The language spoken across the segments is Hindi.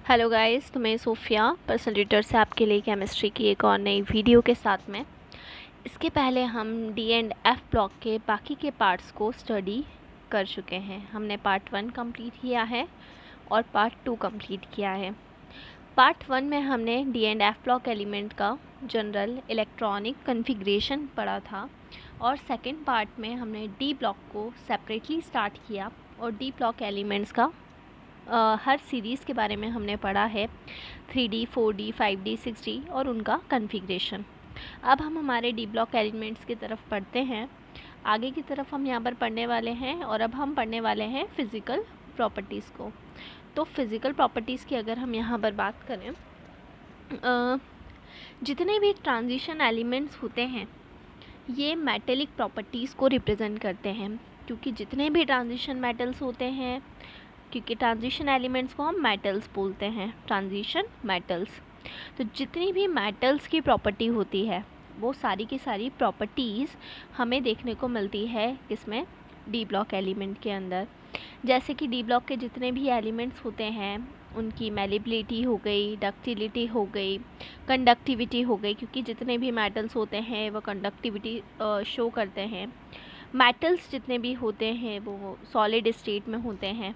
हेलो गाइस, तो मैं सोफिया पर्सनल ट्यूटर से आपके लिए केमिस्ट्री की एक और नई वीडियो के साथ में। इसके पहले हम डी एंड एफ ब्लॉक के बाकी के पार्ट्स को स्टडी कर चुके हैं। हमने पार्ट 1 कंप्लीट किया है और पार्ट 2 कंप्लीट किया है। पार्ट 1 में हमने D and F block element का जनरल इलेक्ट्रॉनिक कन्फिग्रेशन पढ़ा था और सेकेंड पार्ट में हमने डी ब्लॉक को सेपरेटली स्टार्ट किया और डी ब्लॉक एलिमेंट्स का हर सीरीज़ के बारे में हमने पढ़ा है, 3D, 4D, 5D, 6D और उनका कन्फिग्रेशन। अब हम हमारे डी ब्लॉक एलिमेंट्स की तरफ पढ़ते हैं। आगे की तरफ हम यहाँ पर पढ़ने वाले हैं और अब हम पढ़ने वाले हैं फ़िज़िकल प्रॉपर्टीज़ को। तो फ़िज़िकल प्रॉपर्टीज़ की अगर हम यहाँ पर बात करें, जितने भी ट्रांजिशन एलिमेंट्स होते हैं ये मेटेलिक प्रॉपर्टीज़ को रिप्रेजेंट करते हैं, क्योंकि जितने भी ट्रांजिशन मेटल्स होते हैं, क्योंकि ट्रांजिशन एलिमेंट्स को हम मेटल्स बोलते हैं, ट्रांजिशन मेटल्स। तो जितनी भी मेटल्स की प्रॉपर्टी होती है वो सारी की सारी प्रॉपर्टीज़ हमें देखने को मिलती है किसमें, डी ब्लॉक एलिमेंट के अंदर। जैसे कि डी ब्लॉक के जितने भी एलिमेंट्स होते हैं उनकी मेलेबिलिटी हो गई, डक्टिलिटी हो गई, कंडक्टिविटी हो गई, क्योंकि जितने भी मेटल्स होते हैं वो कंडक्टिविटी शो करते हैं। मेटल्स जितने भी होते हैं वो सॉलिड स्टेट में होते हैं,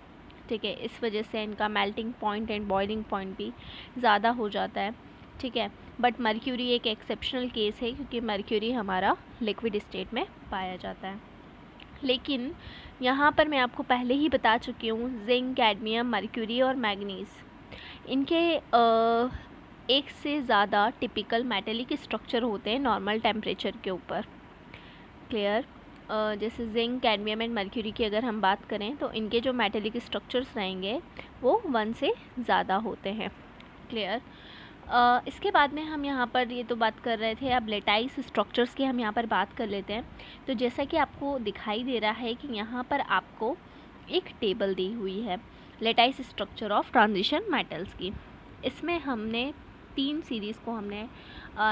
ठीक है। इस वजह से इनका melting point and boiling point भी ज़्यादा हो जाता है, ठीक है। बट मर्क्यूरी एक एक्सेप्शनल केस है, क्योंकि मर्क्यूरी हमारा लिक्विड स्टेट में पाया जाता है। लेकिन यहाँ पर मैं आपको पहले ही बता चुकी हूँ, जिंक, कैडमियम, मर्क्यूरी और मैग्नीज, इनके एक से ज़्यादा टिपिकल मेटेलिक स्ट्रक्चर होते हैं नॉर्मल टेम्परेचर के ऊपर। क्लियर। जैसे जिंक, कैडमियम एंड मर्क्यूरी की अगर हम बात करें तो इनके जो मेटेलिक स्ट्रक्चर्स रहेंगे वो 1 से ज़्यादा होते हैं। क्लियर। इसके बाद में हम यहाँ पर ये तो बात कर रहे थे, अब लेटाइस स्ट्रक्चर्स की हम यहाँ पर बात कर लेते हैं। तो जैसा कि आपको दिखाई दे रहा है कि यहाँ पर आपको एक टेबल दी हुई है lattice structure of transition metals की। इसमें हमने 3 सीरीज़ को हमने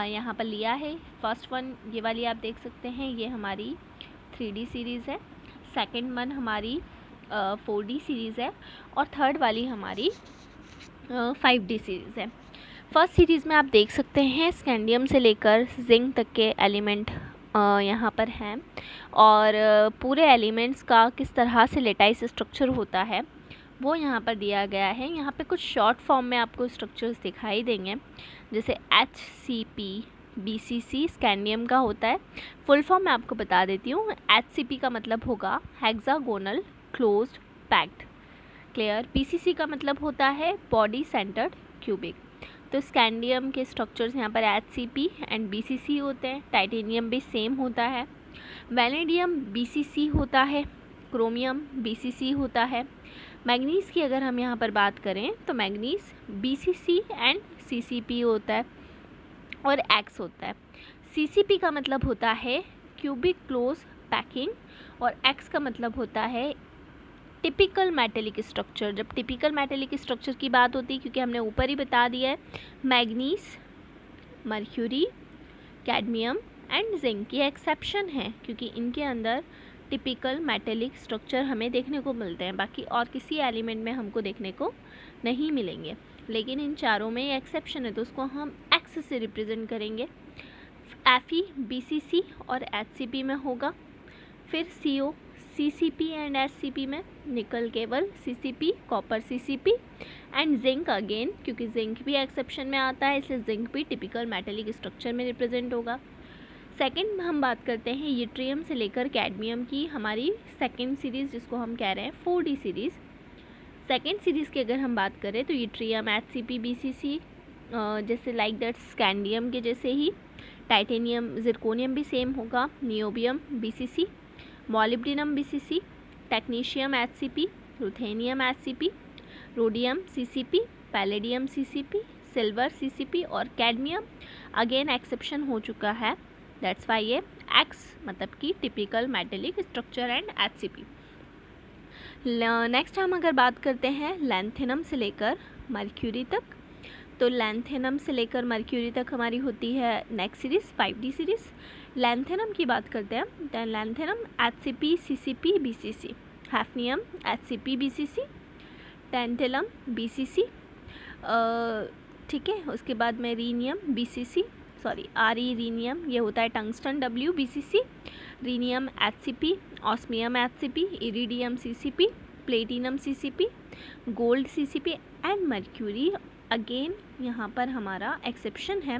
यहाँ पर लिया है। फर्स्ट वन ये वाली आप देख सकते हैं, ये हमारी 3D सीरीज़ है। सेकंड वन हमारी 4D सीरीज़ है और थर्ड वाली हमारी 5D सीरीज़ है। फर्स्ट सीरीज़ में आप देख सकते हैं स्कैंडियम से लेकर जिंक तक के एलिमेंट यहाँ पर हैं और पूरे एलिमेंट्स का किस तरह से लेटाइस स्ट्रक्चर होता है वो यहाँ पर दिया गया है। यहाँ पे कुछ शॉर्ट फॉर्म में आपको स्ट्रक्चर्स दिखाई देंगे, जैसे HCP, BCC स्कैंडियम का होता है। फुल फॉर्म मैं आपको बता देती हूँ। HCP का मतलब होगा hexagonal closed packed. Clear. BCC का मतलब होता है बॉडी सेंटर्ड क्यूबिक। तो स्कैंडियम के स्ट्रक्चर्स यहाँ पर HCP एंड BCC होते हैं। टाइटेनियम भी सेम होता है। वैनेडियम BCC होता है। क्रोमियम BCC होता है। मैग्नीज़ की अगर हम यहाँ पर बात करें तो मैग्नीज़ BCC एंड CCP होता है और X होता है। CCP का मतलब होता है क्यूबिक क्लोज पैकिंग और X का मतलब होता है टिपिकल मेटेलिक स्ट्रक्चर। जब टिपिकल मेटेलिक स्ट्रक्चर की बात होती है, क्योंकि हमने ऊपर ही बता दिया है, manganese, mercury, cadmium and zinc ये एक्सेप्शन है, क्योंकि इनके अंदर टिपिकल मेटेलिक स्ट्रक्चर हमें देखने को मिलते हैं, बाकी और किसी एलिमेंट में हमको देखने को नहीं मिलेंगे। लेकिन इन चारों में ये एक्सेप्शन है, तो उसको हम एक्स से रिप्रेजेंट करेंगे। Fe BCC और HCP में होगा। फिर CO CCP एंड SCP में, निकल केवल CCP, copper CCP and zinc again, क्योंकि जिंक भी एक्सेप्शन में आता है इसलिए जिंक भी टिपिकल मेटेलिक स्ट्रक्चर में रिप्रेजेंट होगा। सेकंड हम बात करते हैं यूट्रियम से लेकर कैडमियम की, हमारी सेकंड सीरीज़ जिसको हम कह रहे हैं 4D सीरीज़। सेकंड सीरीज़ की अगर हम बात करें तो यूट्रियम HCP BCC जैसे लाइक दैट स्कैंडियम के जैसे ही। टाइटेनियम जिरकोनियम भी सेम होगा। Niobium BCC, मॉलिब्डिनम BCC, technetium HCP, ruthenium HCP, rhodium CCP, palladium CCP, silver CCP और कैडमियम अगेन एक्सेप्शन हो चुका है। दैट्स वाई ये X मतलब कि typical metallic structure and HCP। Next हम अगर बात करते हैं लैंथेनम से लेकर मर्क्यूरी तक, तो लैंथेनम से लेकर मर्क्यूरी तक हमारी होती है next series 5D series. Lanthanum की बात करते हैं तो lanthanum HCP CCP BCC, hafnium HCP BCC, tantalum BCC, ठीक है। उसके बाद में rhenium BCC, sorry RE rhenium, ये होता है tungsten W BCC, rhenium HCP, osmium HCP, iridium CCP, platinum CCP, gold CCP and mercury. Again यहाँ पर हमारा एक्सेप्शन है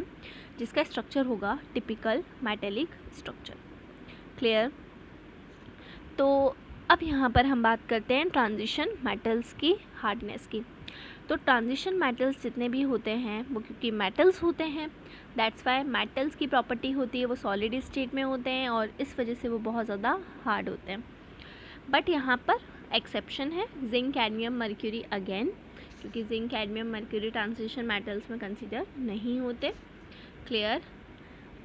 जिसका स्ट्रक्चर होगा टिपिकल मेटेलिक स्ट्रक्चर। क्लियर। तो अब यहाँ पर हम बात करते हैं ट्रांजिशन मेटल्स की हार्डनेस की। तो ट्रांजिशन मेटल्स जितने भी होते हैं वो क्योंकि मेटल्स होते हैं, दैट्स वाई मेटल्स की प्रॉपर्टी होती है वो सॉलिड स्टेट में होते हैं और इस वजह से वो बहुत ज़्यादा हार्ड होते हैं। बट यहाँ पर एक्सेप्शन है जिंक, कैडमियम, मर्क्यूरी अगेन, क्योंकि zinc, cadmium, mercury transition metals में कंसिडर नहीं होते। क्लियर।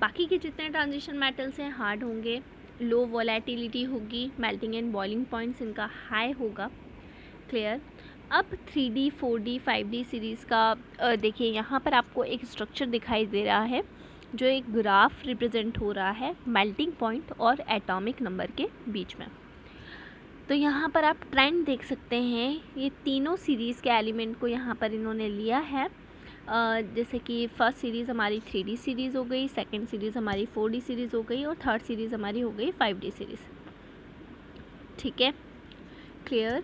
बाकी के जितने ट्रांजिशन मेटल्स हैं हार्ड होंगे, लो वोलेटिलिटी होगी, मेल्टिंग एंड बॉइलिंग पॉइंट्स इनका हाई होगा। क्लियर। अब 3D 4D 5D सीरीज़ का देखिए यहाँ पर आपको एक स्ट्रक्चर दिखाई दे रहा है जो एक ग्राफ रिप्रेजेंट हो रहा है मेल्टिंग पॉइंट और एटॉमिक नंबर के बीच में। तो यहाँ पर आप ट्रेंड देख सकते हैं, ये तीनों सीरीज़ के एलिमेंट को यहाँ पर इन्होंने लिया है। जैसे कि फर्स्ट सीरीज़ हमारी 3D सीरीज़ हो गई, सेकंड सीरीज़ हमारी 4D सीरीज़ हो गई और थर्ड सीरीज़ हमारी हो गई 5D सीरीज़। ठीक है। क्लियर।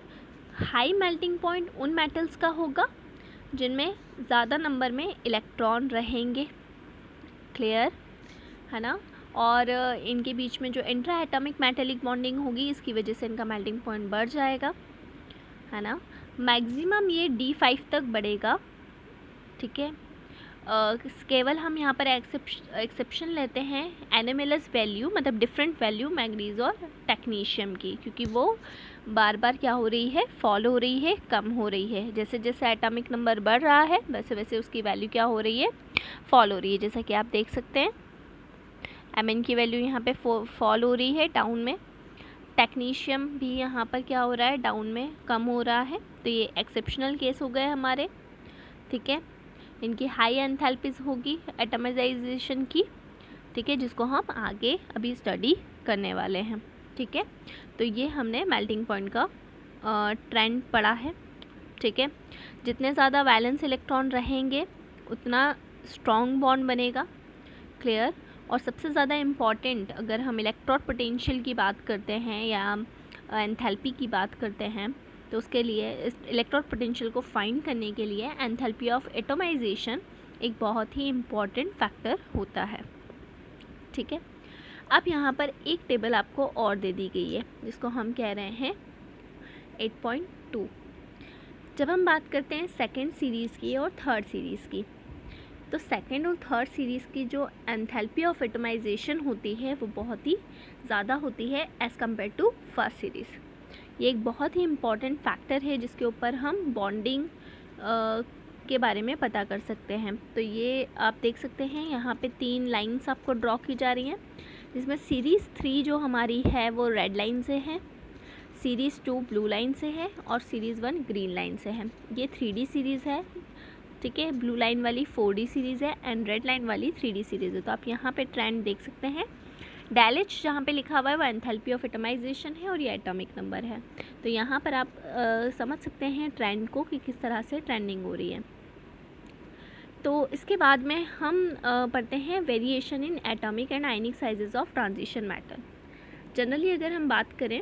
हाई मेल्टिंग पॉइंट उन मेटल्स का होगा जिनमें ज़्यादा नंबर में इलेक्ट्रॉन रहेंगे। क्लियर है ना। और इनके बीच में जो इंट्रा एटॉमिक मेटेलिक बॉन्डिंग होगी इसकी वजह से इनका मेल्टिंग पॉइंट बढ़ जाएगा, है ना। मैक्सिमम ये D5 तक बढ़ेगा। ठीक है। केवल हम यहाँ पर एक्सेप्शन लेते हैं NMLS वैल्यू, मतलब डिफरेंट वैल्यू मैग्नीज और टेक्नीशियम की, क्योंकि वो बार बार क्या हो रही है, फॉल हो रही है, कम हो रही है। जैसे जैसे एटॉमिक नंबर बढ़ रहा है वैसे वैसे उसकी वैल्यू क्या हो रही है, फॉल हो रही है। जैसा कि आप देख सकते हैं Mn की वैल्यू यहाँ पे फॉल हो रही है डाउन में, टेक्नीशियम भी यहाँ पर क्या हो रहा है, डाउन में कम हो रहा है। तो ये एक्सेप्शनल केस हो गए हमारे। ठीक है। इनकी हाई एंथैल्पीज होगी एटमाइजेशन की। ठीक है, जिसको हम आगे अभी स्टडी करने वाले हैं। ठीक है। तो ये हमने मेल्टिंग पॉइंट का ट्रेंड पढ़ा है। ठीक है। जितने ज़्यादा वैलेंस इलेक्ट्रॉन रहेंगे उतना स्ट्रॉन्ग बॉन्ड बनेगा। क्लियर। और सबसे ज़्यादा इम्पॉर्टेंट अगर हम इलेक्ट्रॉन पोटेंशियल की बात करते हैं या एंथैल्पी की बात करते हैं तो उसके लिए इस इलेक्ट्रॉन पोटेंशियल को फाइंड करने के लिए एंथैल्पी ऑफ एटमाइजेशन एक बहुत ही इम्पॉर्टेंट फैक्टर होता है। ठीक है। अब यहाँ पर एक टेबल आपको और दे दी गई है जिसको हम कह रहे हैं 8.2। जब हम बात करते हैं सेकेंड सीरीज़ की और थर्ड सीरीज़ की, तो सेकेंड और थर्ड सीरीज़ की जो एंथैल्पी ऑफ एटमाइजेशन होती है वो बहुत ही ज़्यादा होती है as compare to first series. ये एक बहुत ही इम्पॉर्टेंट फैक्टर है जिसके ऊपर हम बॉन्डिंग के बारे में पता कर सकते हैं। तो ये आप देख सकते हैं यहाँ पे 3 लाइंस आपको ड्रॉ की जा रही हैं, जिसमें सीरीज़ 3 जो हमारी है वो रेड लाइन से है, सीरीज़ 2 ब्लू लाइन से है और सीरीज़ 1 ग्रीन लाइन से है। ये 3D सीरीज़ है। ठीक है। ब्लू लाइन वाली 4D सीरीज़ है एंड रेड लाइन वाली 3D सीरीज़ है। तो आप यहाँ पे ट्रेंड देख सकते हैं। डेल-H जहाँ पे लिखा हुआ है वो एंथैल्पी ऑफ एटमाइजेशन है और ये एटॉमिक नंबर है। तो यहाँ पर आप समझ सकते हैं ट्रेंड को कि किस तरह से ट्रेंडिंग हो रही है। तो इसके बाद में हम पढ़ते हैं variation in atomic and ionic sizes of transition matter. Generally अगर हम बात करें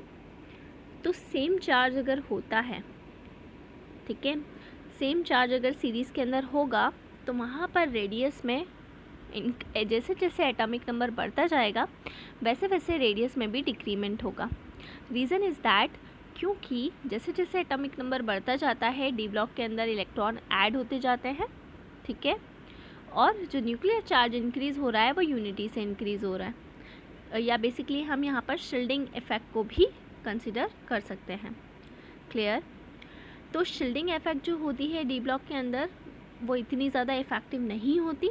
तो सेम चार्ज अगर होता है, ठीक है, सेम चार्ज अगर सीरीज़ के अंदर होगा तो वहाँ पर रेडियस में जैसे जैसे एटॉमिक नंबर बढ़ता जाएगा वैसे वैसे रेडियस में भी डिक्रीमेंट होगा। रीज़न इज़ दैट क्योंकि जैसे जैसे एटॉमिक नंबर बढ़ता जाता है डी ब्लॉक के अंदर इलेक्ट्रॉन ऐड होते जाते हैं। ठीक है। और जो न्यूक्लियर चार्ज इंक्रीज़ हो रहा है वो यूनिटी से इंक्रीज़ हो रहा है, या बेसिकली हम यहाँ पर शील्डिंग इफ़ेक्ट को भी कंसिडर कर सकते हैं। क्लियर। तो शील्डिंग इफ़ेक्ट जो होती है डी ब्लॉक के अंदर वो इतनी ज़्यादा इफ़ेक्टिव नहीं होती,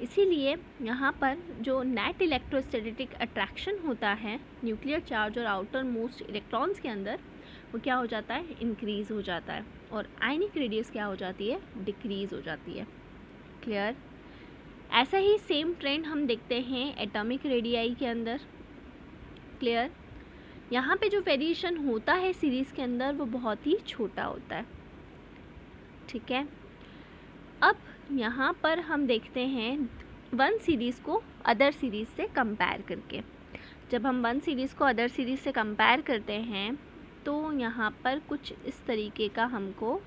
इसीलिए यहाँ पर जो नेट इलेक्ट्रोस्टैटिक अट्रैक्शन होता है न्यूक्लियर चार्ज और आउटर मोस्ट इलेक्ट्रॉन्स के अंदर वो क्या हो जाता है, इंक्रीज़ हो जाता है और आयनिक रेडियस क्या हो जाती है, डिक्रीज़ हो जाती है। क्लियर। ऐसा ही सेम ट्रेंड हम देखते हैं एटॉमिक रेडियाई के अंदर। क्लियर। यहाँ पे जो वेरिएशन होता है सीरीज़ के अंदर वो बहुत ही छोटा होता है। ठीक है। अब यहाँ पर हम देखते हैं वन सीरीज़ को अदर सीरीज़ से कंपेयर करके। जब हम वन सीरीज़ को अदर सीरीज़ से कंपेयर करते हैं तो यहाँ पर कुछ इस तरीके का हमको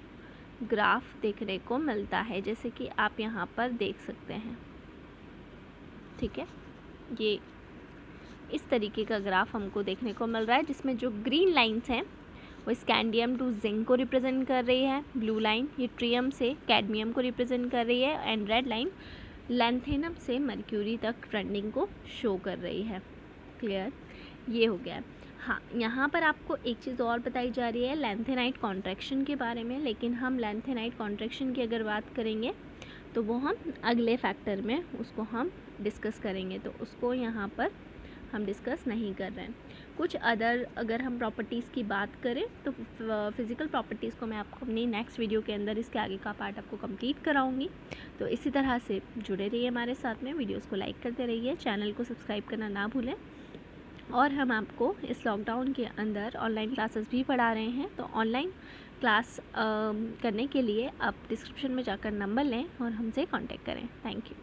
ग्राफ देखने को मिलता है, जैसे कि आप यहाँ पर देख सकते हैं। ठीक है, ये इस तरीके का ग्राफ हमको देखने को मिल रहा है, जिसमें जो ग्रीन लाइंस हैं वो स्कैंडियम टू जिंक को रिप्रेजेंट कर रही है, ब्लू लाइन ये ट्रियम से कैडमियम को रिप्रेजेंट कर रही है, एंड रेड लाइन लैंथेनम से मर्क्यूरी तक ट्रेंडिंग को शो कर रही है। क्लियर, ये हो गया। हाँ, यहाँ पर आपको एक चीज़ और बताई जा रही है लैंथेनाइट कॉन्ट्रैक्शन के बारे में, लेकिन हम लैंथेनाइट कॉन्ट्रैक्शन की अगर बात करेंगे तो वो हम अगले फैक्टर में उसको हम डिस्कस करेंगे, तो उसको यहाँ पर हम डिस्कस नहीं कर रहे हैं। कुछ अदर अगर हम प्रॉपर्टीज़ की बात करें तो फिज़िकल प्रॉपर्टीज़ को मैं आपको अपनी नेक्स्ट वीडियो के अंदर इसके आगे का पार्ट आपको कंप्लीट कराऊंगी। तो इसी तरह से जुड़े रहिए हमारे साथ में, वीडियोस को लाइक करते रहिए, चैनल को सब्सक्राइब करना ना भूलें। और हम आपको इस लॉकडाउन के अंदर ऑनलाइन क्लासेस भी पढ़ा रहे हैं, तो ऑनलाइन क्लास करने के लिए आप डिस्क्रिप्शन में जाकर नंबर लें और हमसे कांटेक्ट करें। Thank you.